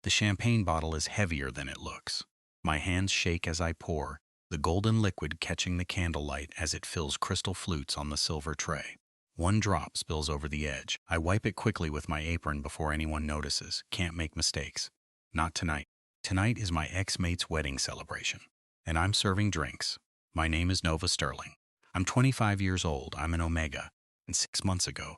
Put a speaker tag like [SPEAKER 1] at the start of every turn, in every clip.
[SPEAKER 1] The champagne bottle is heavier than it looks. My hands shake as I pour, the golden liquid catching the candlelight as it fills crystal flutes on the silver tray. One drop spills over the edge. I wipe it quickly with my apron before anyone notices. Can't make mistakes. Not tonight. Tonight is my ex-mate's wedding celebration, and I'm serving drinks. My name is Nova Sterling. I'm 25 years old. I'm an Omega, and 6 months ago,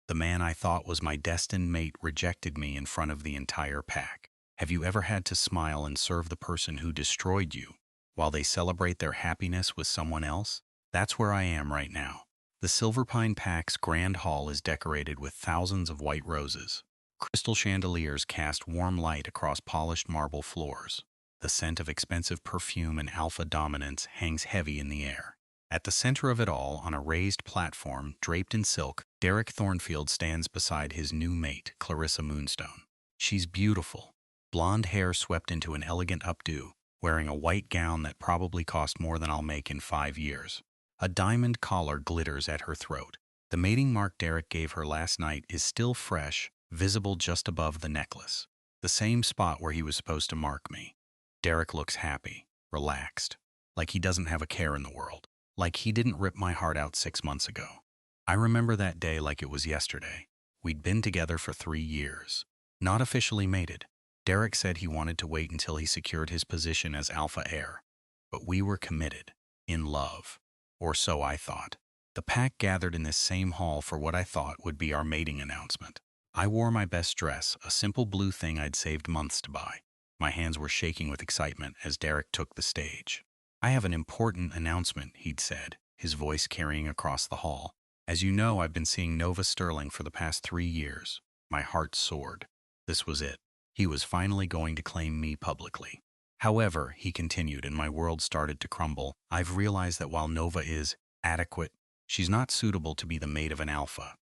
[SPEAKER 1] the man I thought was my destined mate rejected me in front of the entire pack. Have you ever had to smile and serve the person who destroyed you while they celebrate their happiness with someone else? That's where I am right now. The Silver Pine Pack's grand hall is decorated with thousands of white roses. Crystal chandeliers cast warm light across polished marble floors. The scent of expensive perfume and alpha dominance hangs heavy in the air. At the center of it all, on a raised platform draped in silk, Derek Thornfield stands beside his new mate, Clarissa Moonstone. She's beautiful, blonde hair swept into an elegant updo, wearing a white gown that probably cost more than I'll make in 5 years. A diamond collar glitters at her throat. The mating mark Derek gave her last night is still fresh, visible just above the necklace. The same spot where he was supposed to mark me. Derek looks happy, relaxed, like he doesn't have a care in the world, like he didn't rip my heart out 6 months ago. I remember that day like it was yesterday. We'd been together for 3 years. Not officially mated. Derek said he wanted to wait until he secured his position as alpha heir. But we were committed, in love. Or so I thought. The pack gathered in this same hall for what I thought would be our mating announcement. I wore my best dress, a simple blue thing I'd saved months to buy. My hands were shaking with excitement as Derek took the stage. "I have an important announcement," he'd said, his voice carrying across the hall. "As you know, I've been seeing Nova Sterling for the past 3 years." My heart soared. This was it. He was finally going to claim me publicly. "However," he continued, and my world started to crumble, "I've realized that while Nova is adequate, she's not suitable to be the mate of an alpha.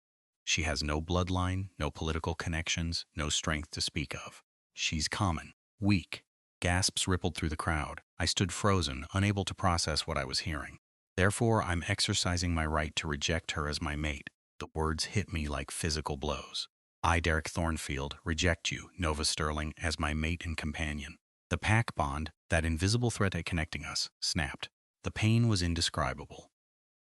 [SPEAKER 1] She has no bloodline, no political connections, no strength to speak of. She's common, weak." Gasps rippled through the crowd. I stood frozen, unable to process what I was hearing. "Therefore, I'm exercising my right to reject her as my mate." The words hit me like physical blows. "I, Derek Thornfield, reject you, Nova Sterling, as my mate and companion." The pack bond, that invisible thread connecting us, snapped. The pain was indescribable.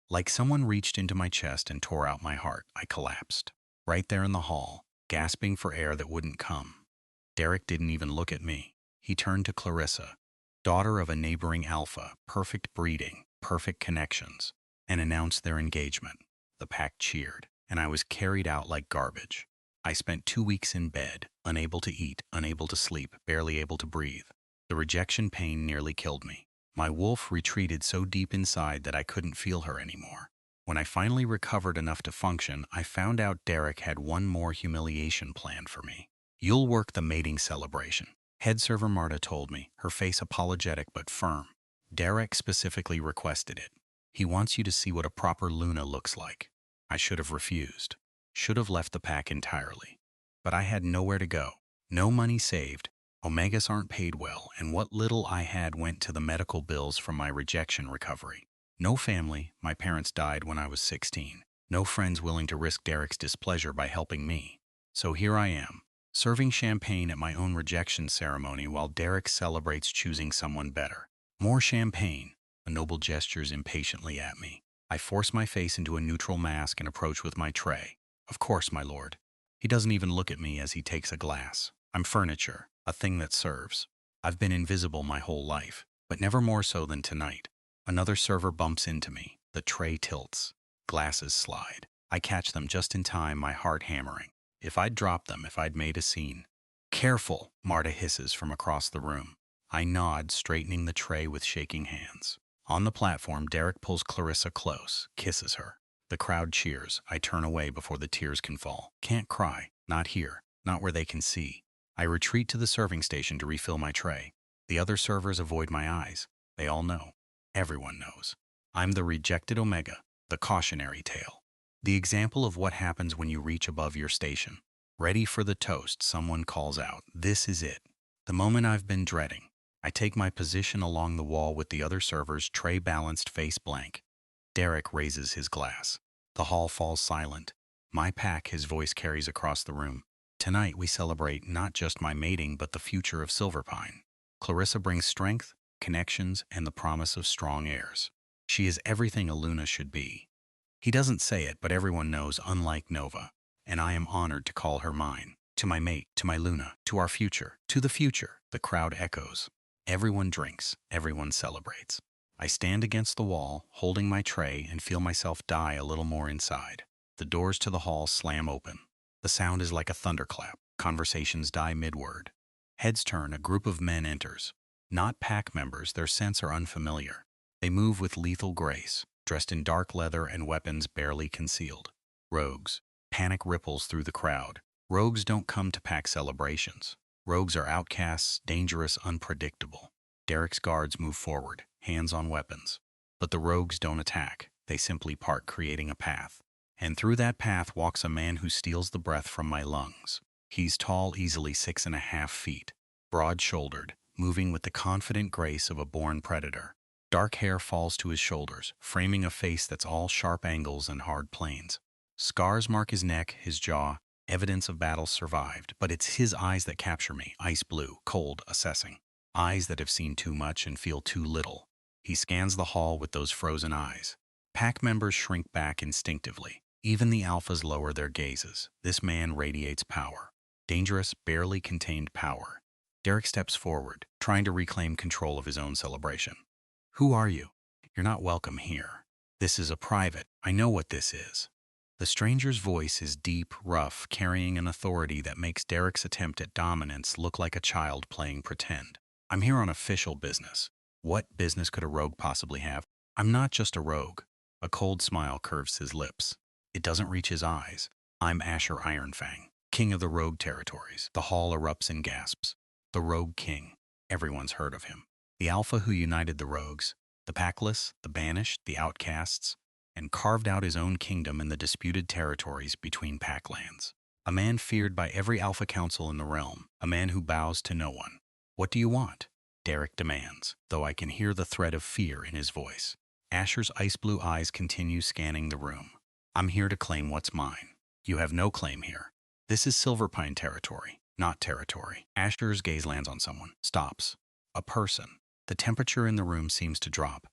[SPEAKER 1] Like someone reached into my chest and tore out my heart, I collapsed. Right there in the hall, gasping for air that wouldn't come. Derek didn't even look at me. He turned to Clarissa, daughter of a neighboring alpha, perfect breeding, perfect connections, and announced their engagement. The pack cheered, and I was carried out like garbage. I spent 2 weeks in bed, unable to eat, unable to sleep, barely able to breathe. The rejection pain nearly killed me. My wolf retreated so deep inside that I couldn't feel her anymore. When I finally recovered enough to function, I found out Derek had one more humiliation planned for me. "You'll work the mating celebration," head server Marta told me, her face apologetic but firm. "Derek specifically requested it. He wants you to see what a proper Luna looks like." I should have refused. Should have left the pack entirely. But I had nowhere to go. No money saved. Omegas aren't paid well, and what little I had went to the medical bills from my rejection recovery. No family. My parents died when I was 16. No friends willing to risk Derek's displeasure by helping me. So here I am, serving champagne at my own rejection ceremony while Derek celebrates choosing someone better. More champagne. A noble gestures impatiently at me. I force my face into a neutral mask and approach with my tray. "Of course, my lord." He doesn't even look at me as he takes a glass. I'm furniture, a thing that serves. I've been invisible my whole life, but never more so than tonight. Another server bumps into me. The tray tilts. Glasses slide. I catch them just in time, my heart hammering. If I'd dropped them, if I'd made a scene. "Careful," Marta hisses from across the room. I nod, straightening the tray with shaking hands. On the platform, Derek pulls Clarissa close, kisses her. The crowd cheers. I turn away before the tears can fall. Can't cry. Not here. Not where they can see. I retreat to the serving station to refill my tray. The other servers avoid my eyes. They all know. Everyone knows. I'm the rejected Omega, the cautionary tale. The example of what happens when you reach above your station. Ready for the toast, someone calls out. This is it. The moment I've been dreading. I take my position along the wall with the other servers, tray balanced, face blank. Derek raises his glass. The hall falls silent. My pack, his voice carries across the room. Tonight we celebrate not just my mating but the future of Silverpine. Clarissa brings strength, connections, and the promise of strong heirs. She is everything a Luna should be. He doesn't say it, but everyone knows, unlike Nova. And I am honored to call her mine. To my mate, to my Luna, to our future, to the future, the crowd echoes. Everyone drinks, everyone celebrates. I stand against the wall, holding my tray, and feel myself die a little more inside. The doors to the hall slam open. The sound is like a thunderclap. Conversations die mid-word. Heads turn, a group of men enters. Not pack members, their scents are unfamiliar. They move with lethal grace, dressed in dark leather and weapons barely concealed. Rogues. Panic ripples through the crowd. Rogues don't come to pack celebrations. Rogues are outcasts, dangerous, unpredictable. Derek's guards move forward, hands on weapons. But the rogues don't attack. They simply part, creating a path. And through that path walks a man who steals the breath from my lungs. He's tall, easily 6.5 feet, broad-shouldered, moving with the confident grace of a born predator. Dark hair falls to his shoulders, framing a face that's all sharp angles and hard planes. Scars mark his neck, his jaw, evidence of battles survived, but it's his eyes that capture me, ice blue, cold, assessing. Eyes that have seen too much and feel too little. He scans the hall with those frozen eyes. Pack members shrink back instinctively. Even the alphas lower their gazes. This man radiates power. Dangerous, barely contained power. Derek steps forward, trying to reclaim control of his own celebration. Who are you? You're not welcome here. This is a private. I know what this is. The stranger's voice is deep, rough, carrying an authority that makes Derek's attempt at dominance look like a child playing pretend. I'm here on official business. What business could a rogue possibly have? I'm not just a rogue. A cold smile curves his lips. It doesn't reach his eyes. I'm Asher Ironfang, king of the rogue territories. The hall erupts in gasps. The rogue king. Everyone's heard of him. The alpha who united the rogues, the packless, the banished, the outcasts, and carved out his own kingdom in the disputed territories between packlands. A man feared by every alpha council in the realm. A man who bows to no one. What do you want? Derek demands, though I can hear the threat of fear in his voice. Asher's ice blue eyes continue scanning the room. I'm here to claim what's mine. You have no claim here. This is Silverpine territory, not territory. Asher's gaze lands on someone, stops. A person. The temperature in the room seems to drop.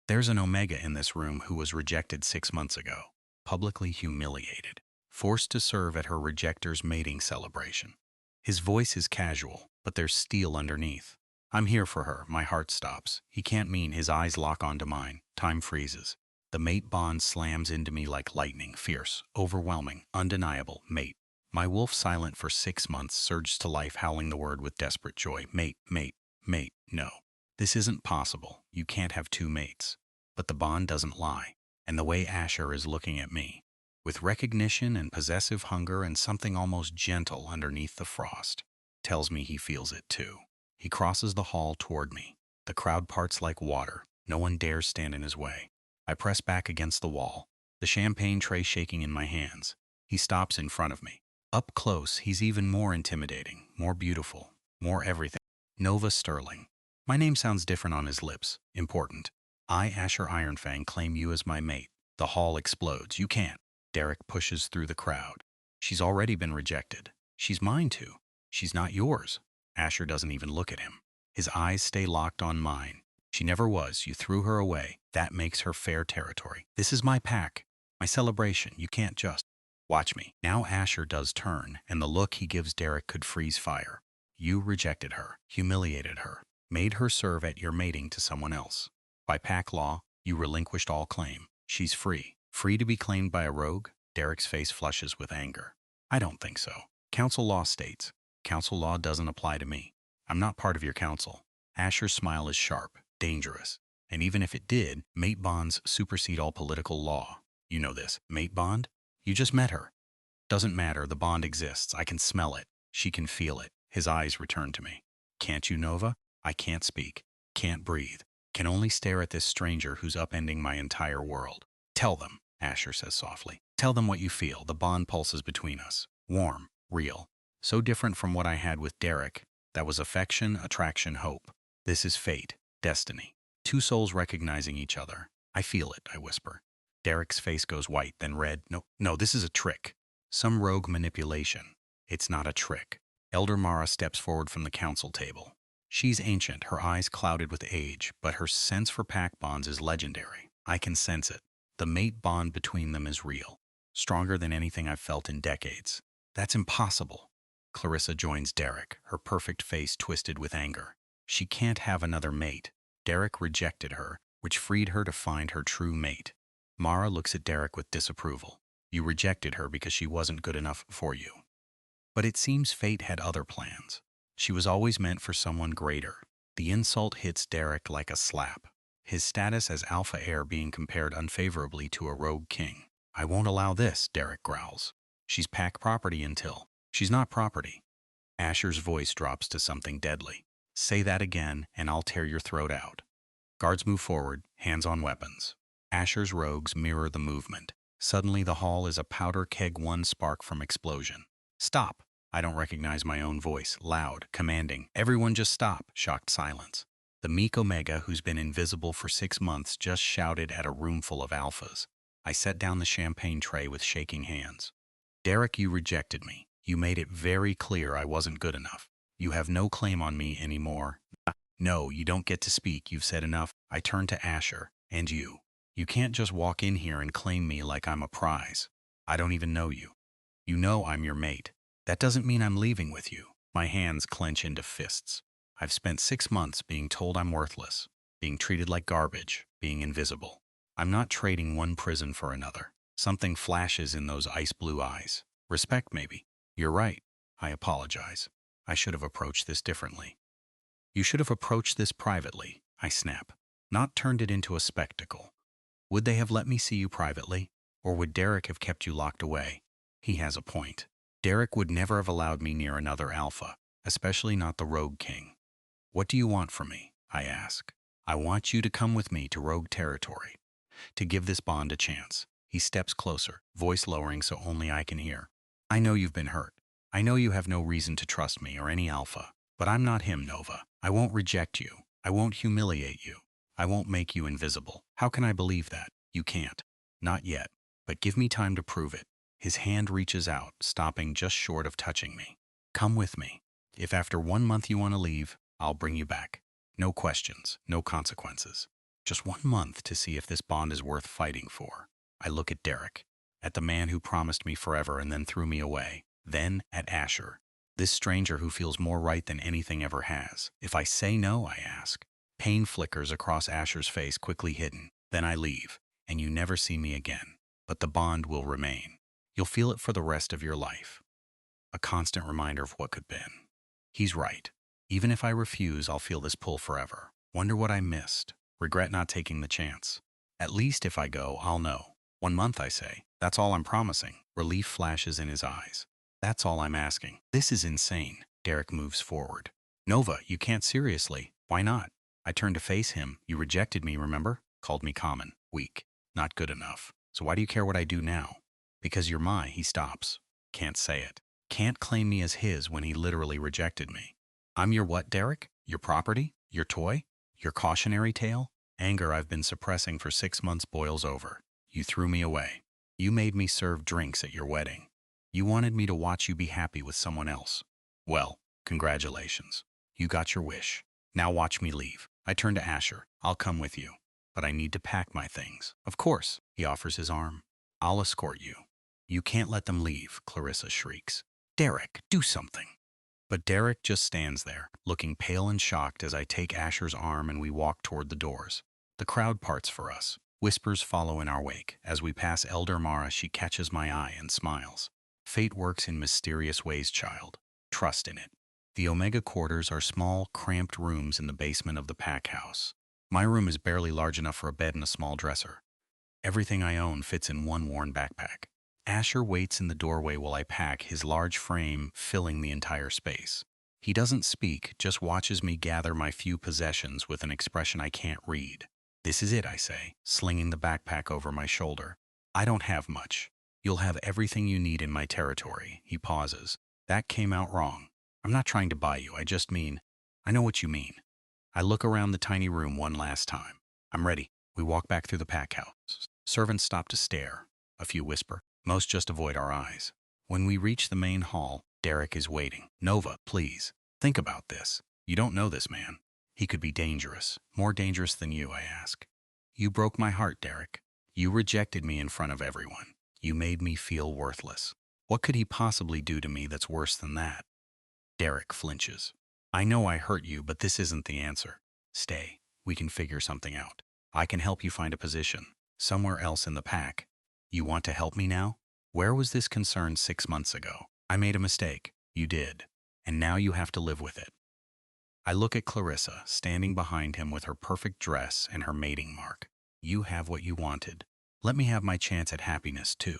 [SPEAKER 1] There's an Omega in this room who was rejected 6 months ago, publicly humiliated, forced to serve at her rejector's mating celebration. His voice is casual, but there's steel underneath. I'm here for her. My heart stops. He can't mean. His eyes lock onto mine. Time freezes. The mate bond slams into me like lightning, fierce, overwhelming, undeniable. Mate. My wolf, silent for 6 months, surged to life, howling the word with desperate joy. Mate, mate, mate. No. This isn't possible. You can't have two mates. But the bond doesn't lie. And the way Asher is looking at me, with recognition and possessive hunger and something almost gentle underneath the frost, tells me he feels it too. He crosses the hall toward me. The crowd parts like water. No one dares stand in his way. I press back against the wall, the champagne tray shaking in my hands. He stops in front of me. Up close, he's even more intimidating, more beautiful, more everything. Nova Sterling. My name sounds different on his lips. Important. I, Asher Ironfang, claim you as my mate. The hall explodes. You can't. Derek pushes through the crowd. She's already been rejected. She's mine too. She's not yours. Asher doesn't even look at him. His eyes stay locked on mine. She never was. You threw her away. That makes her fair territory. This is my pack. My celebration. You can't just. Watch me. Now Asher does turn, and the look he gives Derek could freeze fire. You rejected her, humiliated her, made her serve at your mating to someone else. By pack law, you relinquished all claim. She's free. Free to be claimed by a rogue? Derek's face flushes with anger. I don't think so. Council law states. Council law doesn't apply to me. I'm not part of your council. Asher's smile is sharp, dangerous. And even if it did, mate bonds supersede all political law. You know this. Mate bond? You just met her. Doesn't matter. The bond exists. I can smell it. She can feel it. His eyes return to me. Can't you, Nova? I can't speak. Can't breathe. Can only stare at this stranger who's upending my entire world. Tell them, Asher says softly. Tell them what you feel. The bond pulses between us. Warm. Real. So different from what I had with Derek. That was affection, attraction, hope. This is fate. Destiny. Two souls recognizing each other. I feel it, I whisper. Derek's face goes white, then red. No, this is a trick. Some rogue manipulation. It's not a trick. Elder Mara steps forward from the council table. She's ancient, her eyes clouded with age, but her sense for pack bonds is legendary. I can sense it. The mate bond between them is real, stronger than anything I've felt in decades. That's impossible. Clarissa joins Derek, her perfect face twisted with anger. She can't have another mate. Derek rejected her, which freed her to find her true mate. Mara looks at Derek with disapproval. You rejected her because she wasn't good enough for you. But it seems fate had other plans. She was always meant for someone greater. The insult hits Derek like a slap, his status as alpha heir being compared unfavorably to a rogue king. I won't allow this, Derek growls. She's pack property until she's not property. Asher's voice drops to something deadly. Say that again, and I'll tear your throat out. Guards move forward, hands on weapons. Asher's rogues mirror the movement. Suddenly the hall is a powder keg, one spark from explosion. Stop! I don't recognize my own voice, loud, commanding. Everyone just stop, shocked silence. The meek Omega, who's been invisible for 6 months, just shouted at a room full of alphas. I set down the champagne tray with shaking hands. Derek, you rejected me. You made it very clear I wasn't good enough. You have no claim on me anymore. No, you don't get to speak. You've said enough. I turn to Asher. And you. You can't just walk in here and claim me like I'm a prize. I don't even know you. You know I'm your mate. That doesn't mean I'm leaving with you. My hands clench into fists. I've spent 6 months being told I'm worthless, being treated like garbage, being invisible. I'm not trading one prison for another. Something flashes in those ice blue eyes. Respect, maybe. You're right. I apologize. I should have approached this differently. You should have approached this privately, I snap, not turned it into a spectacle. Would they have let me see you privately? Or would Derek have kept you locked away? He has a point. Derek would never have allowed me near another alpha, especially not the Rogue King. What do you want from me? I ask. I want you to come with me to Rogue territory, to give this bond a chance. He steps closer, voice lowering so only I can hear. I know you've been hurt. I know you have no reason to trust me or any alpha, but I'm not him, Nova. I won't reject you. I won't humiliate you. I won't make you invisible. How can I believe that? You can't. Not yet. But give me time to prove it. His hand reaches out, stopping just short of touching me. Come with me. If after 1 month you want to leave, I'll bring you back. No questions, no consequences. Just 1 month to see if this bond is worth fighting for. I look at Derek, at the man who promised me forever and then threw me away. Then at Asher, this stranger who feels more right than anything ever has. If I say no, I ask. Pain flickers across Asher's face, quickly hidden. Then I leave, and you never see me again. But the bond will remain. You'll feel it for the rest of your life. A constant reminder of what could have been. He's right. Even if I refuse, I'll feel this pull forever. Wonder what I missed. Regret not taking the chance. At least if I go, I'll know. 1 month, I say. That's all I'm promising. Relief flashes in his eyes. That's all I'm asking. This is insane. Derek moves forward. Nova, you can't seriously. Why not? I turn to face him. You rejected me, remember? Called me common, weak, not good enough. So why do you care what I do now? Because you're my, he stops. Can't say it. Can't claim me as his when he literally rejected me. I'm your what, Derek? Your property? Your toy? Your cautionary tale? Anger I've been suppressing for 6 months boils over. You threw me away. You made me serve drinks at your wedding. You wanted me to watch you be happy with someone else. Well, congratulations. You got your wish. Now watch me leave. I turn to Asher. I'll come with you. But I need to pack my things. Of course, he offers his arm. I'll escort you. You can't let them leave, Clarissa shrieks. Derek, do something. But Derek just stands there, looking pale and shocked as I take Asher's arm and we walk toward the doors. The crowd parts for us. Whispers follow in our wake. As we pass Elder Mara, she catches my eye and smiles. Fate works in mysterious ways, child. Trust in it. The Omega quarters are small, cramped rooms in the basement of the pack house. My room is barely large enough for a bed and a small dresser. Everything I own fits in one worn backpack. Asher waits in the doorway while I pack, his large frame filling the entire space. He doesn't speak, just watches me gather my few possessions with an expression I can't read. This is it, I say, slinging the backpack over my shoulder. I don't have much. You'll have everything you need in my territory. He pauses. That came out wrong. I'm not trying to buy you, I just mean, I know what you mean. I look around the tiny room one last time. I'm ready. We walk back through the pack house. Servants stop to stare. A few whisper. Most just avoid our eyes. When we reach the main hall, Derek is waiting. Nova, please. Think about this. You don't know this man. He could be dangerous. More dangerous than you, I ask. You broke my heart, Derek. You rejected me in front of everyone. You made me feel worthless. What could he possibly do to me that's worse than that? Derek flinches. I know I hurt you, but this isn't the answer. Stay. We can figure something out. I can help you find a position. Somewhere else in the pack. You want to help me now? Where was this concern 6 months ago? I made a mistake. You did. And now you have to live with it. I look at Clarissa, standing behind him with her perfect dress and her mating mark. You have what you wanted. Let me have my chance at happiness, too.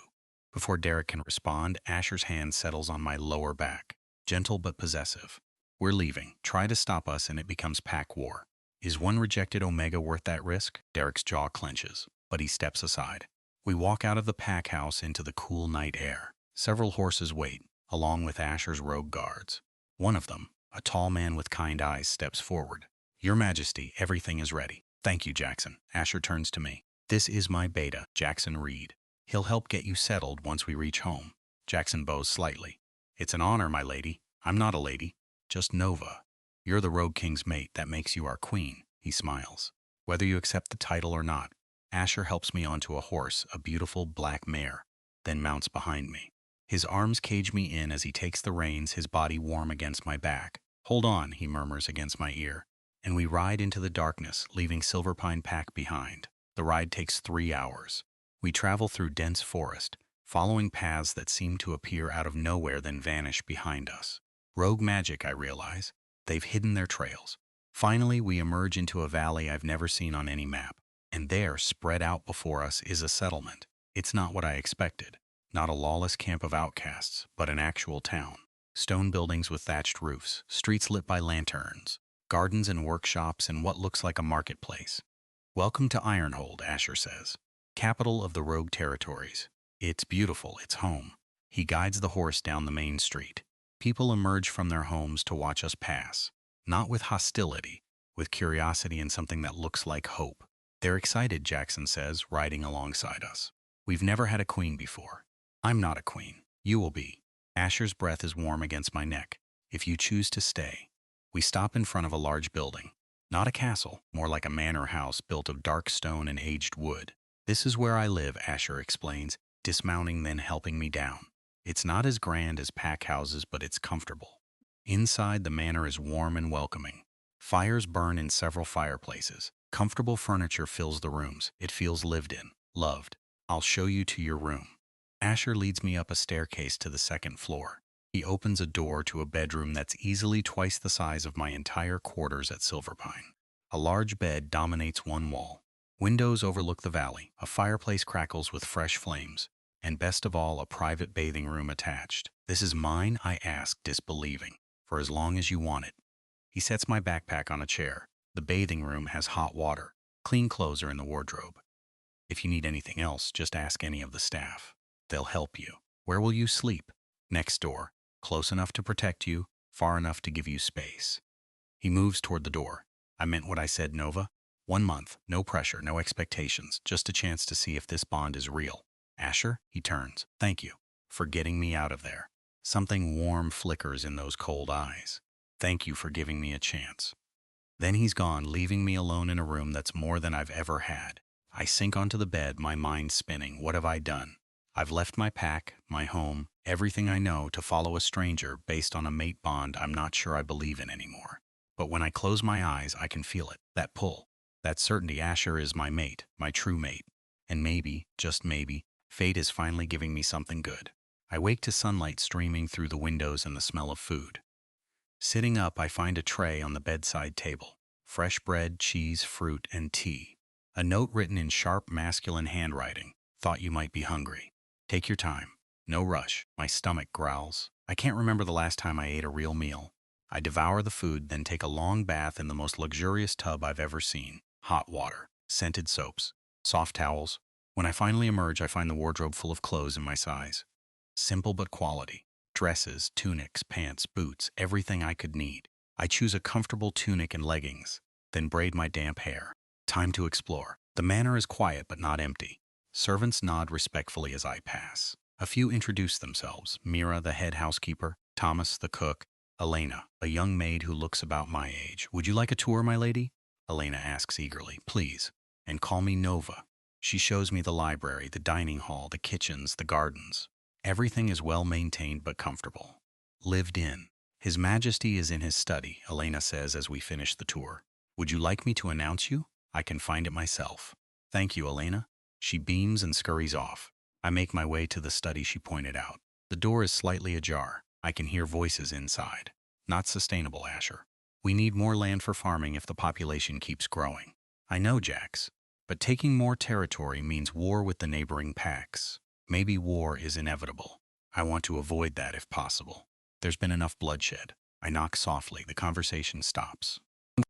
[SPEAKER 1] Before Derek can respond, Asher's hand settles on my lower back. Gentle but possessive. We're leaving. Try to stop us and it becomes pack war. Is one rejected Omega worth that risk? Derek's jaw clenches, but he steps aside. We walk out of the pack house into the cool night air. Several horses wait, along with Asher's rogue guards. One of them, a tall man with kind eyes, steps forward. Your Majesty, everything is ready. Thank you, Jackson. Asher turns to me. This is my beta, Jackson Reed. He'll help get you settled once we reach home. Jackson bows slightly. It's an honor, my lady. I'm not a lady. Just Nova. You're the Rogue King's mate. That makes you our queen. He smiles. Whether you accept the title or not, Asher helps me onto a horse, a beautiful black mare, then mounts behind me. His arms cage me in as he takes the reins, his body warm against my back. Hold on, he murmurs against my ear, and we ride into the darkness, leaving Silverpine Pack behind. The ride takes 3 hours. We travel through dense forest, following paths that seem to appear out of nowhere then vanish behind us. Rogue magic, I realize. They've hidden their trails. Finally, we emerge into a valley I've never seen on any map, and there, spread out before us, is a settlement. It's not what I expected. Not a lawless camp of outcasts, but an actual town. Stone buildings with thatched roofs, streets lit by lanterns, gardens and workshops, and what looks like a marketplace. Welcome to Ironhold, Asher says, capital of the Rogue Territories. It's beautiful, it's home. He guides the horse down the main street. People emerge from their homes to watch us pass, not with hostility, with curiosity and something that looks like hope. They're excited, Jackson says, riding alongside us. We've never had a queen before. I'm not a queen. You will be. Asher's breath is warm against my neck. If you choose to stay. We stop in front of a large building. Not a castle, more like a manor house built of dark stone and aged wood. This is where I live, Asher explains, dismounting then helping me down. It's not as grand as pack houses, but it's comfortable. Inside, the manor is warm and welcoming. Fires burn in several fireplaces. Comfortable furniture fills the rooms. It feels lived in, loved. I'll show you to your room. Asher leads me up a staircase to the second floor. He opens a door to a bedroom that's easily twice the size of my entire quarters at Silverpine. A large bed dominates one wall. Windows overlook the valley. A fireplace crackles with fresh flames. And best of all, a private bathing room attached. This is mine, I ask, disbelieving. For as long as you want it. He sets my backpack on a chair. The bathing room has hot water. Clean clothes are in the wardrobe. If you need anything else, just ask any of the staff. They'll help you. Where will you sleep? Next door. Close enough to protect you, far enough to give you space. He moves toward the door. I meant what I said, Nova. 1 month, no pressure, no expectations, just a chance to see if this bond is real. Asher, he turns. Thank you for getting me out of there. Something warm flickers in those cold eyes. Thank you for giving me a chance. Then he's gone, leaving me alone in a room that's more than I've ever had. I sink onto the bed, my mind spinning. What have I done? I've left my pack, my home, everything I know to follow a stranger based on a mate bond I'm not sure I believe in anymore. But when I close my eyes, I can feel it, that pull, that certainty Asher is my mate, my true mate. And maybe, just maybe, fate is finally giving me something good. I wake to sunlight streaming through the windows and the smell of food. Sitting up, I find a tray on the bedside table. Fresh bread, cheese, fruit, and tea. A note written in sharp masculine handwriting. Thought you might be hungry. Take your time. No rush. My stomach growls. I can't remember the last time I ate a real meal. I devour the food, then take a long bath in the most luxurious tub I've ever seen. Hot water, scented soaps, soft towels. When I finally emerge, I find the wardrobe full of clothes in my size. Simple but quality. Dresses, tunics, pants, boots, everything I could need. I choose a comfortable tunic and leggings, then braid my damp hair. Time to explore. The manor is quiet but not empty. Servants nod respectfully as I pass. A few introduce themselves. Mira, the head housekeeper, Thomas, the cook, Elena, a young maid who looks about my age. Would you like a tour, my lady? Elena asks eagerly. Please. And call me Nova. She shows me the library, the dining hall, the kitchens, the gardens. Everything is well maintained but comfortable. Lived in. His Majesty is in his study, Elena says as we finish the tour. Would you like me to announce you? I can find it myself. Thank you, Elena. She beams and scurries off. I make my way to the study she pointed out. The door is slightly ajar. I can hear voices inside. Not sustainable, Asher. We need more land for farming if the population keeps growing. I know, Jax. But taking more territory means war with the neighboring packs. Maybe war is inevitable. I want to avoid that if possible. There's been enough bloodshed. I knock softly. The conversation stops.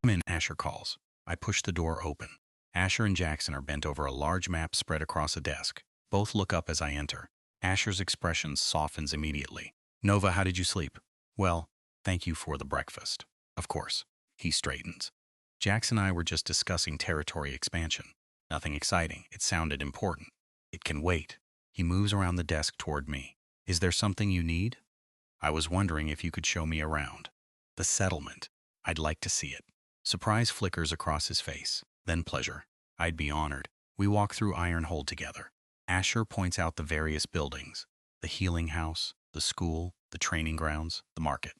[SPEAKER 1] Come in, Asher calls. I push the door open. Asher and Jackson are bent over a large map spread across a desk. Both look up as I enter. Asher's expression softens immediately. Nova, how did you sleep? Well, thank you for the breakfast. Of course. He straightens. Jax and I were just discussing territory expansion. Nothing exciting. It sounded important. It can wait. He moves around the desk toward me. Is there something you need? I was wondering if you could show me around. The settlement. I'd like to see it. Surprise flickers across his face. Then pleasure. I'd be honored. We walk through Ironhold together. Asher points out the various buildings. The healing house, the school, the training grounds, the market.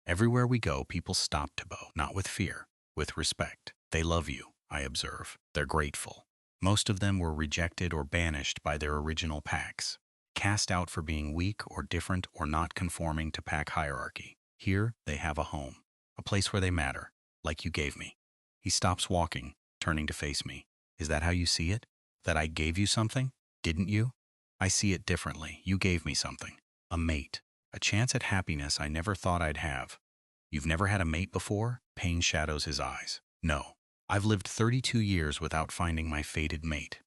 [SPEAKER 1] Everywhere we go, people stop to bow, not with fear, with respect. They love you, I observe. They're grateful. Most of them were rejected or banished by their original packs, cast out for being weak or different or not conforming to pack hierarchy. Here, they have a home, a place where they matter, like you gave me. He stops walking, turning to face me. Is that how you see it? That I gave you something? Didn't you? I see it differently. You gave me something. A mate. A chance at happiness I never thought I'd have. You've never had a mate before? Pain shadows his eyes. No. I've lived 32 years without finding my fated mate.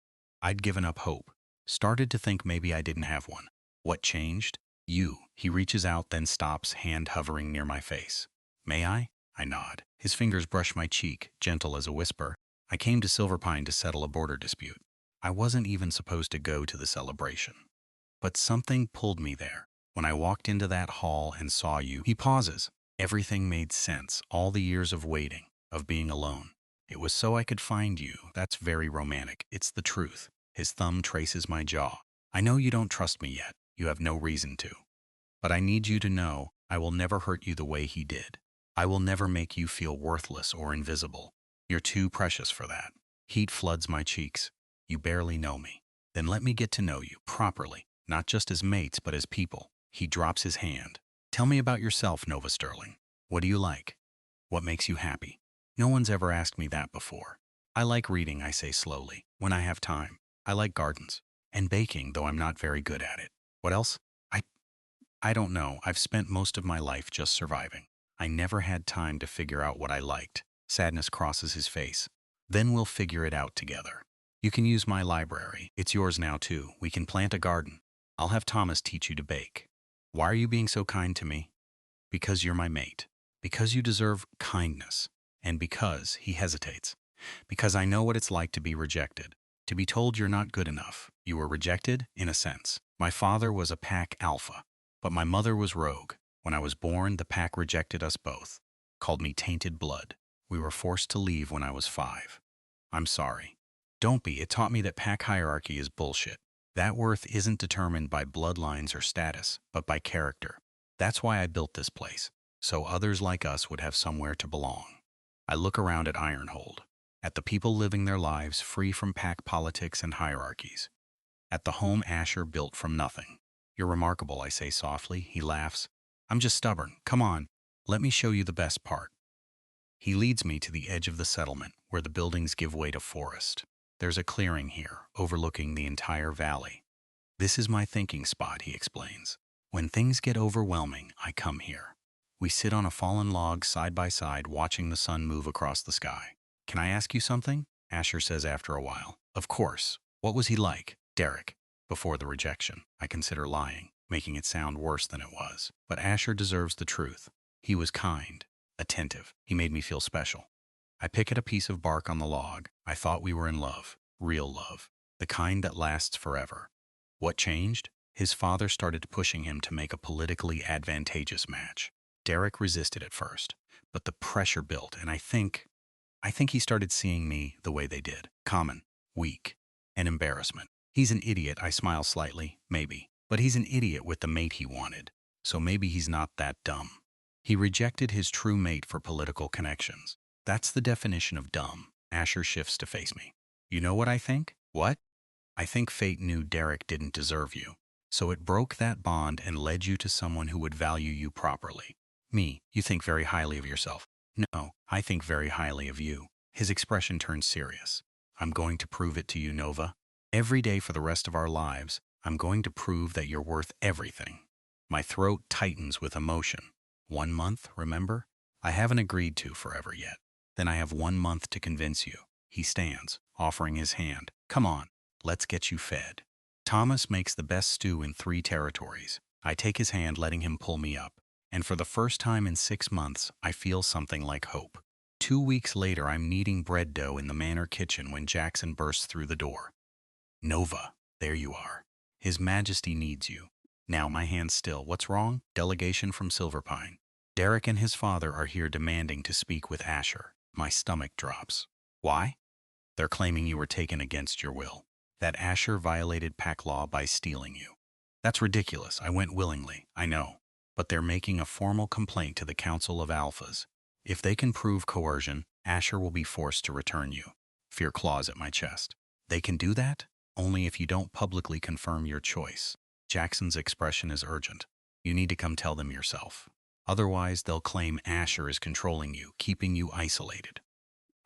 [SPEAKER 1] I'd given up hope. Started to think maybe I didn't have one. What changed? You. He reaches out, then stops, hand hovering near my face. May I? I nod. His fingers brush my cheek, gentle as a whisper. I came to Silverpine to settle a border dispute. I wasn't even supposed to go to the celebration. But something pulled me there. When I walked into that hall and saw you, he pauses. Everything made sense. All the years of waiting, of being alone. It was so I could find you. That's very romantic. It's the truth. His thumb traces my jaw. I know you don't trust me yet. You have no reason to. But I need you to know I will never hurt you the way he did. I will never make you feel worthless or invisible. You're too precious for that. Heat floods my cheeks. You barely know me. Then let me get to know you properly, not just as mates, but as people. He drops his hand. Tell me about yourself, Nova Sterling. What do you like? What makes you happy? No one's ever asked me that before. I like reading, I say slowly, when I have time. I like gardens. And baking, though I'm not very good at it. What else? I don't know. I've spent most of my life just surviving. I never had time to figure out what I liked. Sadness crosses his face. Then we'll figure it out together. You can use my library. It's yours now, too. We can plant a garden. I'll have Thomas teach you to bake. Why are you being so kind to me? Because you're my mate. Because you deserve kindness. And because, he hesitates. Because I know what it's like to be rejected. To be told you're not good enough. You were rejected, in a sense. My father was a pack alpha. But my mother was rogue. When I was born, the pack rejected us both. Called me tainted blood. We were forced to leave when I was 5. I'm sorry. Don't be. It taught me that pack hierarchy is bullshit. That worth isn't determined by bloodlines or status, but by character. That's why I built this place, so others like us would have somewhere to belong. I look around at Ironhold, at the people living their lives free from pack politics and hierarchies, at the home Asher built from nothing. You're remarkable, I say softly. He laughs. I'm just stubborn. Come on, let me show you the best part. He leads me to the edge of the settlement, where the buildings give way to forest. There's a clearing here, overlooking the entire valley. This is my thinking spot, he explains. When things get overwhelming, I come here. We sit on a fallen log side by side, watching the sun move across the sky. Can I ask you something? Asher says after a while. Of course. What was he like? Derek. Before the rejection. I consider lying, making it sound worse than it was. But Asher deserves the truth. He was kind, attentive. He made me feel special. I pick at a piece of bark on the log. I thought we were in love. Real love. The kind that lasts forever. What changed? His father started pushing him to make a politically advantageous match. Derek resisted at first, but the pressure built, and I think he started seeing me the way they did. Common, weak, and embarrassment. He's an idiot, I smile slightly, maybe. But he's an idiot with the mate he wanted, so maybe he's not that dumb. He rejected his true mate for political connections. That's the definition of dumb. Asher shifts to face me. You know what I think? What? I think fate knew Derek didn't deserve you, so it broke that bond and led you to someone who would value you properly. Me, you think very highly of yourself. No, I think very highly of you. His expression turned serious. I'm going to prove it to you, Nova. Every day for the rest of our lives, I'm going to prove that you're worth everything. My throat tightens with emotion. 1 month, remember? I haven't agreed to forever yet. Then I have 1 month to convince you. He stands, offering his hand. Come on, let's get you fed. Thomas makes the best stew in 3 territories. I take his hand, letting him pull me up. And for the first time in 6 months, I feel something like hope. 2 weeks later, I'm kneading bread dough in the manor kitchen when Jackson bursts through the door. Nova, there you are. His Majesty needs you. Now my hand's still. What's wrong? Delegation from Silverpine. Derek and his father are here demanding to speak with Asher. My stomach drops. Why? They're claiming you were taken against your will. That Asher violated pack law by stealing you. That's ridiculous. I went willingly, I know. But they're making a formal complaint to the Council of Alphas. If they can prove coercion, Asher will be forced to return you. Fear claws at my chest. They can do that? Only if you don't publicly confirm your choice. Jackson's expression is urgent. You need to come tell them yourself. Otherwise, they'll claim Asher is controlling you, keeping you isolated.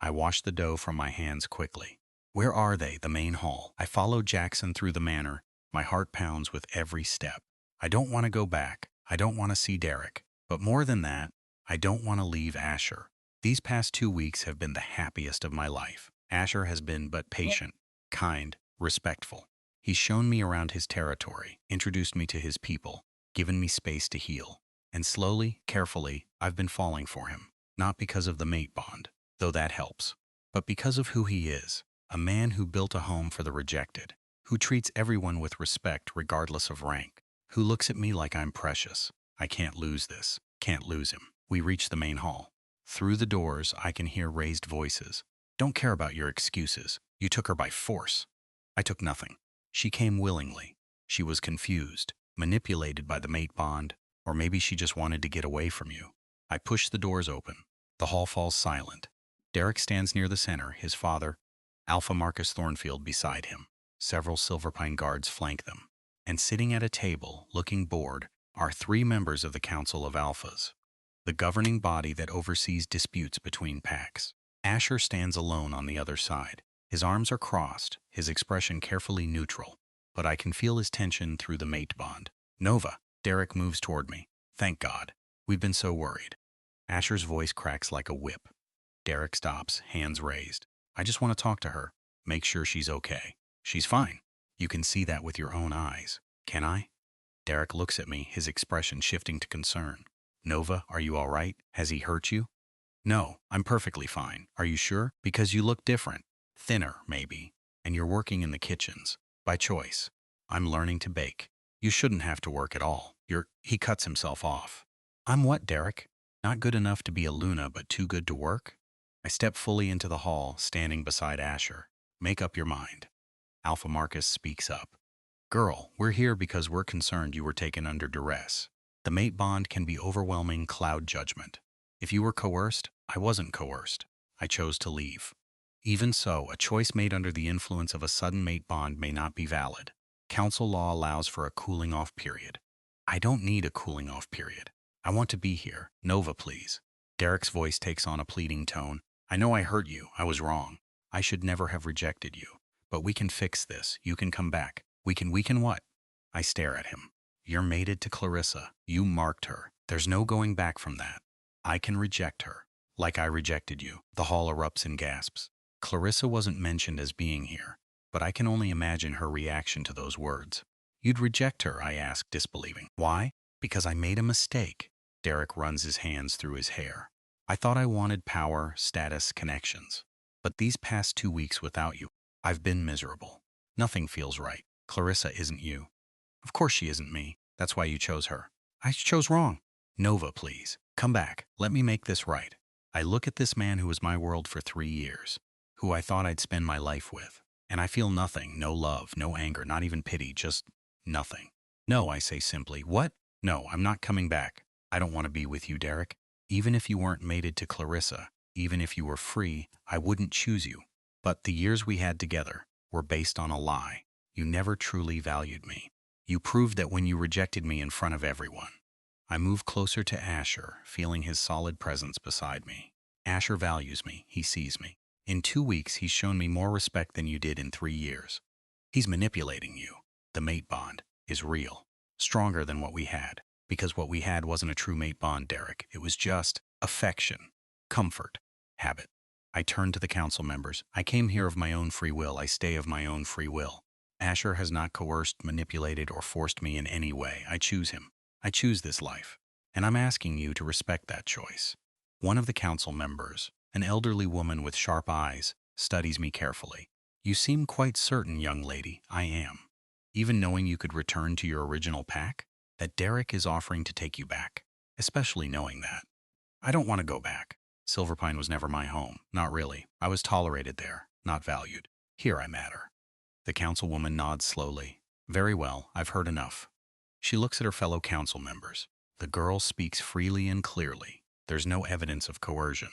[SPEAKER 1] I wash the dough from my hands quickly. Where are they? The main hall. I follow Jackson through the manor. My heart pounds with every step. I don't want to go back. I don't want to see Derek. But more than that, I don't want to leave Asher. These past 2 weeks have been the happiest of my life. Asher has been but patient, kind, respectful. He's shown me around his territory, introduced me to his people, given me space to heal. And slowly, carefully, I've been falling for him. Not because of the mate bond, though that helps, but because of who he is. A man who built a home for the rejected, who treats everyone with respect regardless of rank, who looks at me like I'm precious. I can't lose this. Can't lose him. We reach the main hall. Through the doors, I can hear raised voices. Don't care about your excuses. You took her by force. I took nothing. She came willingly. She was confused, manipulated by the mate bond, or maybe she just wanted to get away from you. I push the doors open. The hall falls silent. Derek stands near the center, his father, Alpha Marcus Thornfield, beside him. Several Silverpine guards flank them. And sitting at a table, looking bored, are 3 members of the Council of Alphas, the governing body that oversees disputes between packs. Asher stands alone on the other side. His arms are crossed, his expression carefully neutral, but I can feel his tension through the mate bond. Nova, Derek moves toward me. Thank God. We've been so worried. Asher's voice cracks like a whip. Derek stops, hands raised. I just want to talk to her, make sure she's okay. She's fine. You can see that with your own eyes. Can I? Derek looks at me, his expression shifting to concern. Nova, are you all right? Has he hurt you? No, I'm perfectly fine. Are you sure? Because you look different. Thinner, maybe. And you're working in the kitchens. By choice. I'm learning to bake. You shouldn't have to work at all. He cuts himself off. I'm what, Derek? Not good enough to be a Luna, but too good to work? I step fully into the hall, standing beside Asher. Make up your mind. Alpha Marcus speaks up. Girl, we're here because we're concerned you were taken under duress. The mate bond can be overwhelming cloud judgment. If you were coerced, I wasn't coerced. I chose to leave. Even so, a choice made under the influence of a sudden mate bond may not be valid. Council law allows for a cooling-off period. I don't need a cooling-off period. I want to be here. Nova, please. Derek's voice takes on a pleading tone. I know I hurt you. I was wrong. I should never have rejected you. But we can fix this. You can come back. We can what? I stare at him. You're mated to Clarissa. You marked her. There's no going back from that. I can reject her. Like I rejected you. The hall erupts in gasps. Clarissa wasn't mentioned as being here, but I can only imagine her reaction to those words. You'd reject her, I ask, disbelieving. Why? Because I made a mistake. Derek runs his hands through his hair. I thought I wanted power, status, connections. But these past 2 weeks without you, I've been miserable. Nothing feels right. Clarissa isn't you. Of course she isn't me. That's why you chose her. I chose wrong. Nova, please. Come back. Let me make this right. I look at this man who was my world for 3 years, who I thought I'd spend my life with, and I feel nothing, no love, no anger, not even pity, just nothing. No, I say simply. What? No, I'm not coming back. I don't want to be with you, Derek. Even if you weren't mated to Clarissa, even if you were free, I wouldn't choose you. But the years we had together were based on a lie. You never truly valued me. You proved that when you rejected me in front of everyone. I move closer to Asher, feeling his solid presence beside me. Asher values me. He sees me. In 2 weeks, he's shown me more respect than you did in 3 years. He's manipulating you. The mate bond is real, stronger than what we had, because what we had wasn't a true mate bond, Derek. It was just affection, comfort, habit. I turn to the council members. I came here of my own free will. I stay of my own free will. Asher has not coerced, manipulated, or forced me in any way. I choose him. I choose this life, and I'm asking you to respect that choice. One of the council members, an elderly woman with sharp eyes, studies me carefully. You seem quite certain, young lady. I am. Even knowing you could return to your original pack, that Derek is offering to take you back, especially knowing that. I don't want to go back. Silverpine was never my home. Not really. I was tolerated there, not valued. Here I matter. The councilwoman nods slowly. Very well, I've heard enough. She looks at her fellow council members. The girl speaks freely and clearly. There's no evidence of coercion.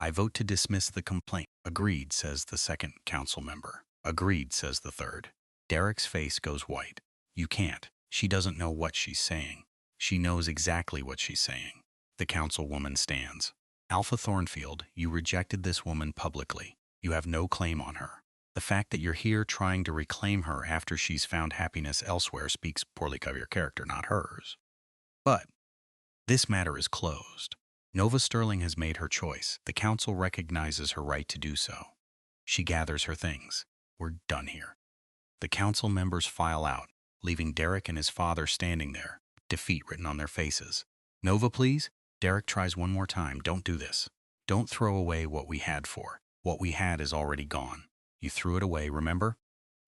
[SPEAKER 1] I vote to dismiss the complaint. Agreed, says the second council member. Agreed, says the third. Derek's face goes white. You can't. She doesn't know what she's saying. She knows exactly what she's saying. The councilwoman stands. Alpha Thornfield, you rejected this woman publicly. You have no claim on her. The fact that you're here trying to reclaim her after she's found happiness elsewhere speaks poorly of your character, not hers. But this matter is closed. Nova Sterling has made her choice. The council recognizes her right to do so. She gathers her things. We're done here. The council members file out, leaving Derek and his father standing there, defeat written on their faces. Nova, please? Derek tries one more time. Don't do this. Don't throw away what we had for. What we had is already gone. You threw it away, remember?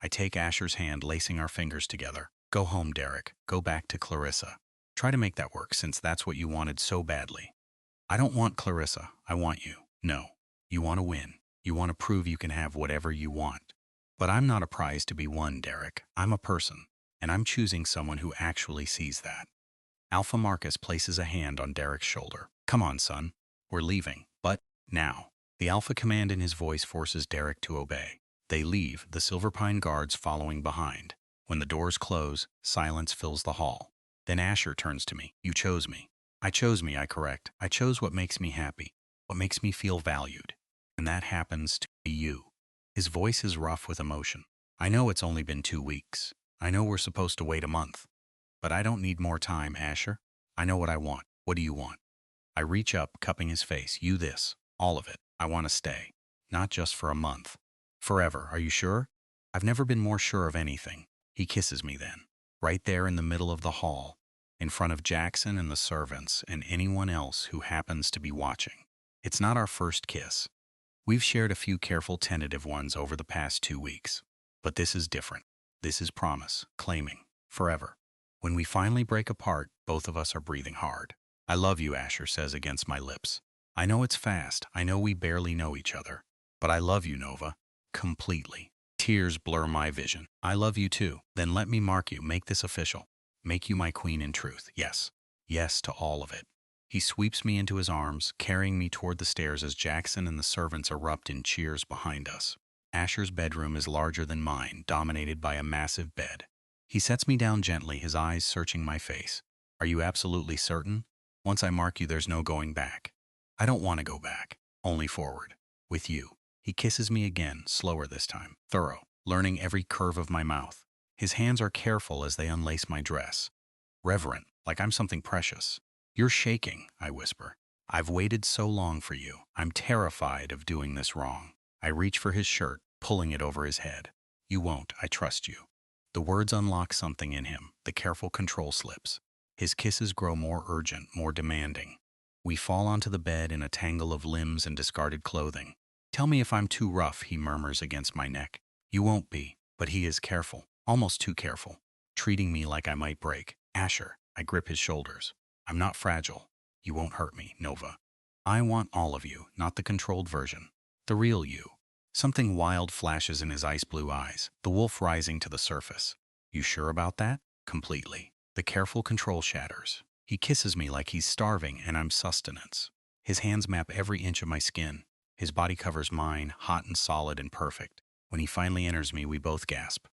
[SPEAKER 1] I take Asher's hand, lacing our fingers together. Go home, Derek. Go back to Clarissa. Try to make that work, since that's what you wanted so badly. I don't want Clarissa. I want you. No. You want to win. You want to prove you can have whatever you want. But I'm not a prize to be won, Derek. I'm a person, and I'm choosing someone who actually sees that. Alpha Marcus places a hand on Derek's shoulder. Come on, son. We're leaving. But now. The Alpha command in his voice forces Derek to obey. They leave, the Silverpine guards following behind. When the doors close, silence fills the hall. Then Asher turns to me. You chose me. I chose me, I correct. I chose what makes me happy, what makes me feel valued. And that happens to be you. His voice is rough with emotion. I know it's only been 2 weeks. I know we're supposed to wait a month. But I don't need more time, Asher. I know what I want. What do you want? I reach up, cupping his face. You this. All of it. I want to stay. Not just for a month. Forever. Are you sure? I've never been more sure of anything. He kisses me then. Right there in the middle of the hall. In front of Jackson and the servants and anyone else who happens to be watching. It's not our first kiss. We've shared a few careful tentative ones over the past 2 weeks. But this is different. This is promise. Claiming. Forever. When we finally break apart, both of us are breathing hard. I love you, Asher says against my lips. I know it's fast. I know we barely know each other. But I love you, Nova. Completely. Tears blur my vision. I love you too. Then let me mark you. Make this official. Make you my queen in truth. Yes. Yes to all of it. He sweeps me into his arms, carrying me toward the stairs as Jackson and the servants erupt in cheers behind us. Asher's bedroom is larger than mine, dominated by a massive bed. He sets me down gently, his eyes searching my face. Are you absolutely certain? Once I mark you, there's no going back. I don't want to go back. Only forward. With you. He kisses me again, slower this time. Thorough, learning every curve of my mouth. His hands are careful as they unlace my dress. Reverent, like I'm something precious. You're shaking, I whisper. I've waited so long for you. I'm terrified of doing this wrong. I reach for his shirt, pulling it over his head. You won't, I trust you. The words unlock something in him. The careful control slips. His kisses grow more urgent, more demanding. We fall onto the bed in a tangle of limbs and discarded clothing. Tell me if I'm too rough, he murmurs against my neck. You won't be, but he is careful, almost too careful. treating me like I might break. Asher, I grip his shoulders. I'm not fragile. You won't hurt me, Nova. I want all of you, not the controlled version. The real you. Something wild flashes in his ice blue eyes, the wolf rising to the surface. You sure about that? Completely. The careful control shatters. He kisses me like he's starving and I'm sustenance. His hands map every inch of my skin. His body covers mine, hot and solid and perfect. When he finally enters me, we both gasp.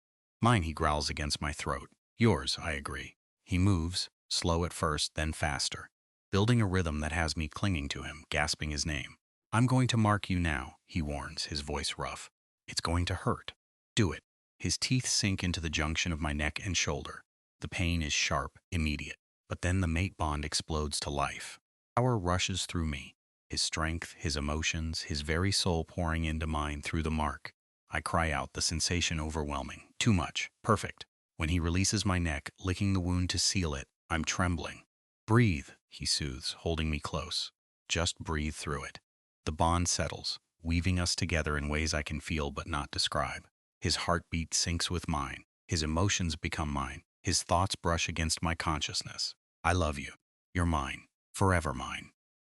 [SPEAKER 1] Mine, he growls against my throat. Yours, I agree. He moves, slow at first, then faster, building a rhythm that has me clinging to him, gasping his name. I'm going to mark you now, he warns, his voice rough. It's going to hurt. Do it. His teeth sink into the junction of my neck and shoulder. The pain is sharp, immediate. But then the mate bond explodes to life. Power rushes through me. His strength, his emotions, his very soul pouring into mine through the mark. I cry out, the sensation overwhelming. Too much. Perfect. When he releases my neck, licking the wound to seal it, I'm trembling. Breathe, he soothes, holding me close. Just breathe through it. The bond settles, weaving us together in ways I can feel but not describe. His heartbeat syncs with mine. His emotions become mine. His thoughts brush against my consciousness. I love you. You're mine. Forever mine.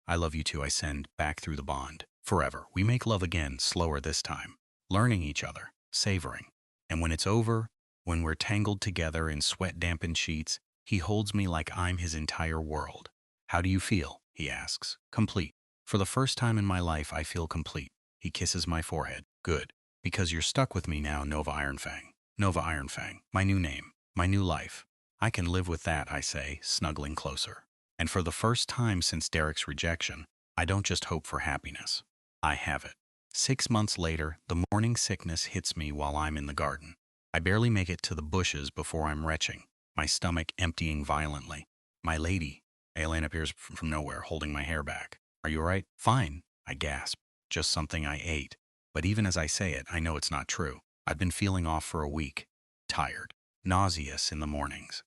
[SPEAKER 1] I love you too, I send back through the bond. Forever. We make love again, slower this time. Learning each other, savoring. And when it's over, when we're tangled together in sweat-dampened sheets, he holds me like I'm his entire world. How do you feel? He asks. Complete. For the first time in my life, I feel complete. He kisses my forehead. Good. Because you're stuck with me now, Nova Ironfang. Nova Ironfang. My new name. My new life. I can live with that, I say, snuggling closer. And for the first time since Derek's rejection, I don't just hope for happiness. I have it. 6 months later, the morning sickness hits me while I'm in the garden. I barely make it to the bushes before I'm retching, my stomach emptying violently. My lady, Aileen appears from nowhere, holding my hair back. Are you all right? Fine, I gasp. Just something I ate. But even as I say it, I know it's not true. I've been feeling off for a week. Tired. Nauseous in the mornings.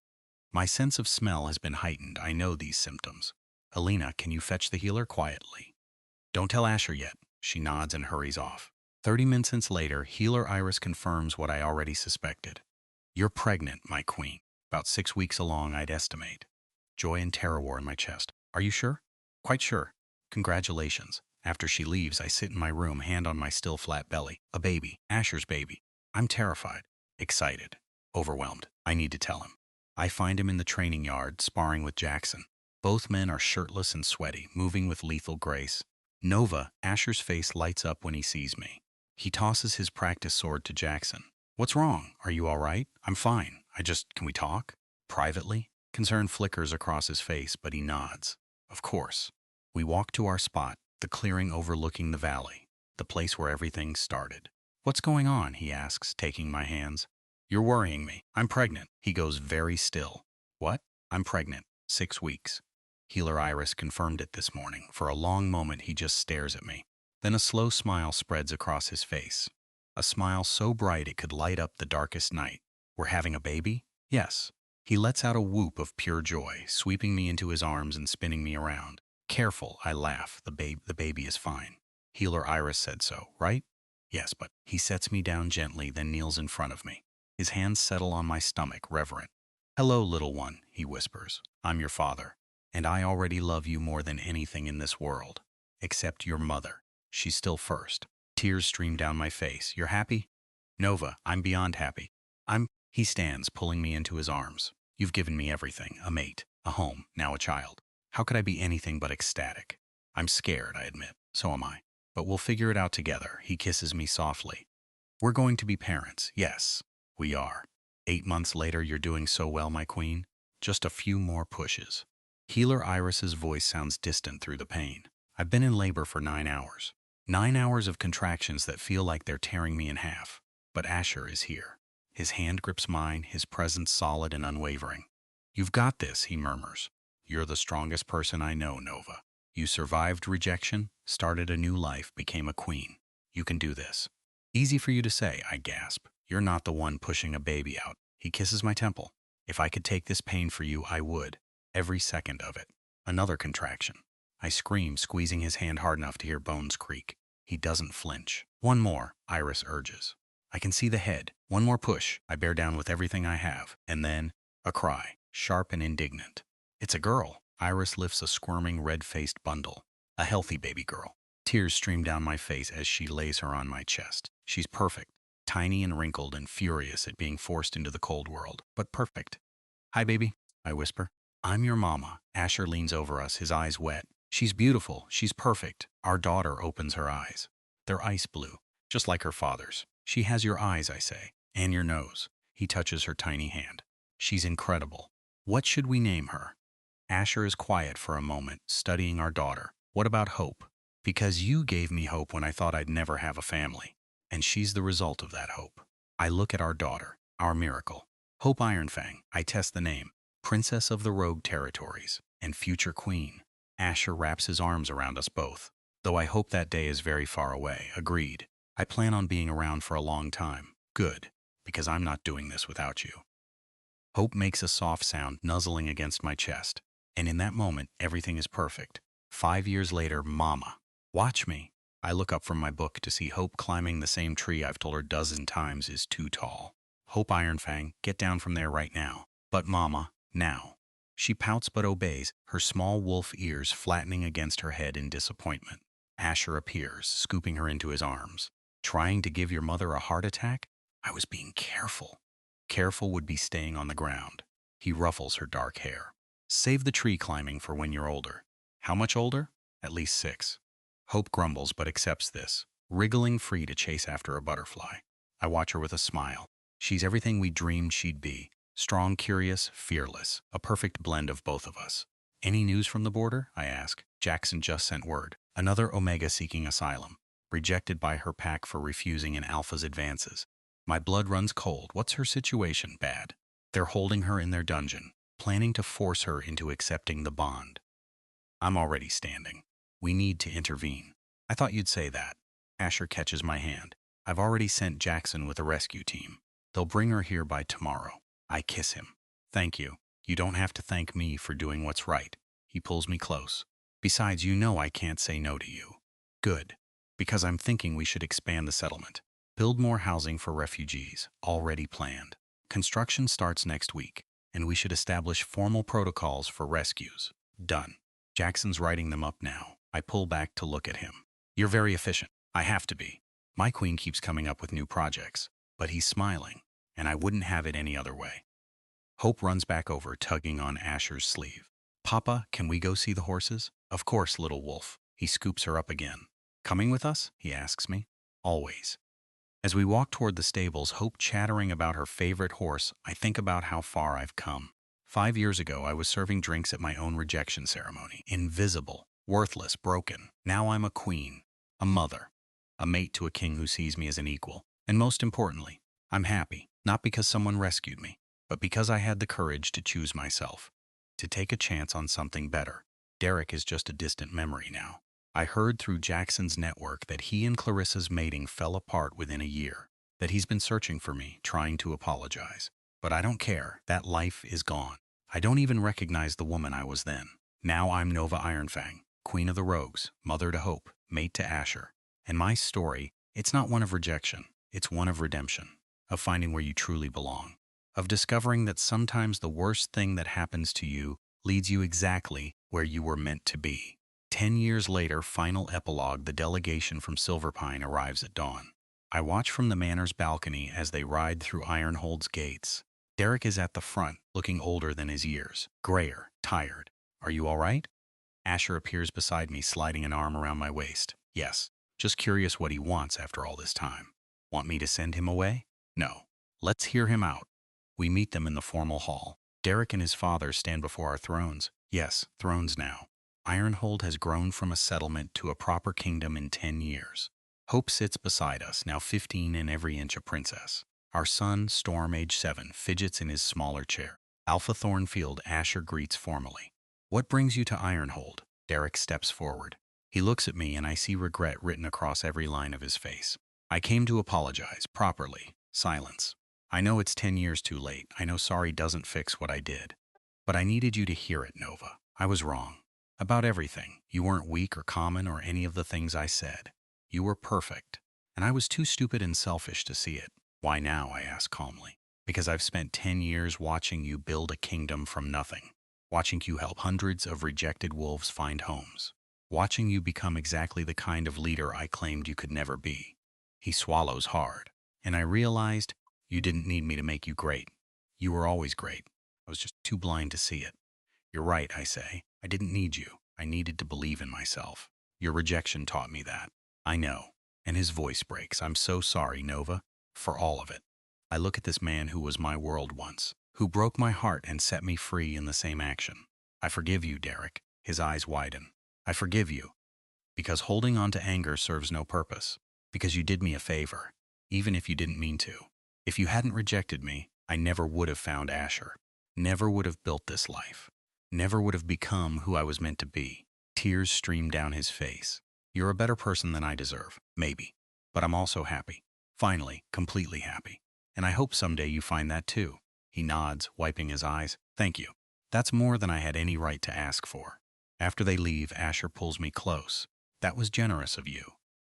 [SPEAKER 1] My sense of smell has been heightened. I know these symptoms. Alina, can you fetch the healer quietly? Don't tell Asher yet. She nods and hurries off. 30 minutes later, healer Iris confirms what I already suspected. You're pregnant, my queen. About 6 weeks along, I'd estimate. Joy and terror war in my chest. Are you sure? Quite sure. Congratulations. After she leaves, I sit in my room, hand on my still flat belly. A baby. Asher's baby. I'm terrified. Excited. Overwhelmed. I need to tell him. I find him in the training yard, sparring with Jackson. Both men are shirtless and sweaty, moving with lethal grace. Nova, Asher's face lights up when he sees me. He tosses his practice sword to Jackson. What's wrong? Are you all right? I'm fine. Can we talk? Privately? Concern flickers across his face, but he nods. Of course. We walk to our spot, the clearing overlooking the valley, the place where everything started. What's going on? He asks, taking my hands. You're worrying me. I'm pregnant. He goes very still. What? I'm pregnant. 6 weeks. Healer Iris confirmed it this morning. For a long moment, he just stares at me. Then a slow smile spreads across his face. A smile so bright it could light up the darkest night. We're having a baby? Yes. He lets out a whoop of pure joy, sweeping me into his arms and spinning me around. Careful, I laugh. The baby is fine. Healer Iris said so, right? Yes, but he sets me down gently, then kneels in front of me. His hands settle on my stomach, reverent. Hello, little one, he whispers. I'm your father, and I already love you more than anything in this world. Except your mother. She's still first. Tears stream down my face. You're happy? Nova, I'm beyond happy. He stands, pulling me into his arms. You've given me everything, a mate, a home, now a child. How could I be anything but ecstatic? I'm scared, I admit. So am I. But we'll figure it out together. He kisses me softly. We're going to be parents, yes. We are. 8 months later, you're doing so well, my queen. Just a few more pushes. Healer Iris's voice sounds distant through the pain. I've been in labor for 9 hours. 9 hours of contractions that feel like they're tearing me in half. But Asher is here. His hand grips mine, his presence solid and unwavering. You've got this, he murmurs. You're the strongest person I know, Nova. You survived rejection, started a new life, became a queen. You can do this. Easy for you to say, I gasp. You're not the one pushing a baby out. He kisses my temple. If I could take this pain for you, I would. Every second of it. Another contraction. I scream, squeezing his hand hard enough to hear bones creak. He doesn't flinch. One more, Iris urges. I can see the head. One more push. I bear down with everything I have. And then, a cry, sharp and indignant. It's a girl. Iris lifts a squirming, red-faced bundle. A healthy baby girl. Tears stream down my face as she lays her on my chest. She's perfect. Tiny and wrinkled and furious at being forced into the cold world. But perfect. Hi, baby, I whisper. I'm your mama. Asher leans over us, his eyes wet. She's beautiful. She's perfect. Our daughter opens her eyes. They're ice blue, just like her father's. She has your eyes, I say, and your nose. He touches her tiny hand. She's incredible. What should we name her? Asher is quiet for a moment, studying our daughter. What about Hope? Because you gave me hope when I thought I'd never have a family. And she's the result of that hope. I look at our daughter, our miracle. Hope Ironfang. I test the name. Princess of the Rogue Territories, and future queen. Asher wraps his arms around us both. Though I hope that day is very far away. Agreed. I plan on being around for a long time. Good, because I'm not doing this without you. Hope makes a soft sound, nuzzling against my chest. And in that moment, everything is perfect. 5 years later, Mama. Watch me. I look up from my book to see Hope climbing the same tree I've told her dozen times is too tall. Hope Ironfang, get down from there right now. But Mama, now. She pouts but obeys, her small wolf ears flattening against her head in disappointment. Asher appears, scooping her into his arms. Trying to give your mother a heart attack? I was being careful. Careful would be staying on the ground. He ruffles her dark hair. Save the tree climbing for when you're older. How much older? At least 6. Hope grumbles but accepts this, wriggling free to chase after a butterfly. I watch her with a smile. She's everything we dreamed she'd be. Strong, curious, fearless. A perfect blend of both of us. Any news from the border? I ask. Jackson just sent word. Another Omega seeking asylum. Rejected by her pack for refusing an Alpha's advances. My blood runs cold. What's her situation? Bad. They're holding her in their dungeon, planning to force her into accepting the bond. I'm already standing. We need to intervene. I thought you'd say that. Asher catches my hand. I've already sent Jackson with a rescue team. They'll bring her here by tomorrow. I kiss him. Thank you. You don't have to thank me for doing what's right. He pulls me close. Besides, you know I can't say no to you. Good. Because I'm thinking we should expand the settlement. Build more housing for refugees. Already planned. Construction starts next week, and we should establish formal protocols for rescues. Done. Jackson's writing them up now. I pull back to look at him. You're very efficient. I have to be. My queen keeps coming up with new projects, but he's smiling, and I wouldn't have it any other way. Hope runs back over, tugging on Asher's sleeve. Papa, can we go see the horses? Of course, little wolf. He scoops her up again. Coming with us? He asks me. Always. As we walk toward the stables, Hope chattering about her favorite horse, I think about how far I've come. 5 years ago, I was serving drinks at my own rejection ceremony. Invisible, worthless, broken. Now I'm a queen, a mother, a mate to a king who sees me as an equal. And most importantly, I'm happy, not because someone rescued me, but because I had the courage to choose myself, to take a chance on something better. Derek is just a distant memory now. I heard through Jackson's network that he and Clarissa's mating fell apart within a year, that he's been searching for me, trying to apologize. But I don't care. That life is gone. I don't even recognize the woman I was then. Now I'm Nova Ironfang, queen of the rogues, mother to Hope, mate to Asher. And my story, it's not one of rejection. It's one of redemption, of finding where you truly belong, of discovering that sometimes the worst thing that happens to you leads you exactly where you were meant to be. 10 years later, final epilogue, the delegation from Silverpine arrives at dawn. I watch from the manor's balcony as they ride through Ironhold's gates. Derek is at the front, looking older than his years, grayer, tired. Are you all right? Asher appears beside me, sliding an arm around my waist. Yes, just curious what he wants after all this time. Want me to send him away? No. Let's hear him out. We meet them in the formal hall. Derek and his father stand before our thrones. Yes, thrones now. Ironhold has grown from a settlement to a proper kingdom in 10 years. Hope sits beside us, now 15 and every inch a princess. Our son, Storm, age 7, fidgets in his smaller chair. Alpha Thornfield, Asher greets formally. What brings you to Ironhold? Derek steps forward. He looks at me and I see regret written across every line of his face. I came to apologize, properly. Silence. I know it's 10 years too late. I know sorry doesn't fix what I did. But I needed you to hear it, Nova. I was wrong. About everything. You weren't weak or common or any of the things I said. You were perfect. And I was too stupid and selfish to see it. Why now? I ask calmly. Because I've spent 10 years watching you build a kingdom from nothing, watching you help hundreds of rejected wolves find homes, watching you become exactly the kind of leader I claimed you could never be. He swallows hard, and I realized you didn't need me to make you great. You were always great. I was just too blind to see it. You're right, I say. I didn't need you. I needed to believe in myself. Your rejection taught me that. I know. And his voice breaks. I'm so sorry, Nova, for all of it. I look at this man who was my world once, who broke my heart and set me free in the same action. I forgive you, Derek. His eyes widen. I forgive you, because holding on to anger serves no purpose, because you did me a favor, even if you didn't mean to. If you hadn't rejected me, I never would have found Asher, never would have built this life, never would have become who I was meant to be. Tears streamed down his face. You're a better person than I deserve, maybe, but I'm also happy. Finally, completely happy. And I hope someday you find that too. He nods, wiping his eyes. Thank you. That's more than I had any right to ask for. After they leave, Asher pulls me close. That was generous of you.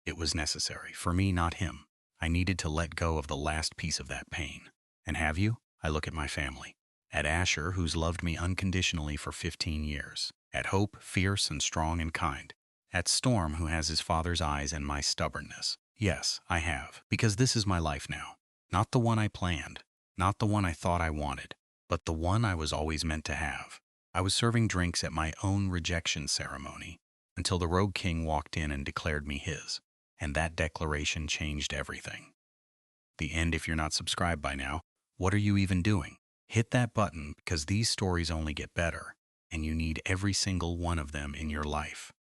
[SPEAKER 1] It was necessary, for me, not him. I needed to let go of the last piece of that pain. And have you? I look at my family. At Asher, who's loved me unconditionally for 15 years. At Hope, fierce and strong and kind. At Storm, who has his father's eyes and my stubbornness. Yes, I have, because this is my life now. Not the one I planned, not the one I thought I wanted, but the one I was always meant to have. I was serving drinks at my own rejection ceremony until the Rogue King walked in and declared me his, and that declaration changed everything. The end. If you're not subscribed by now, what are you even doing? Hit that button, because these stories only get better, and you need every single one of them in your life.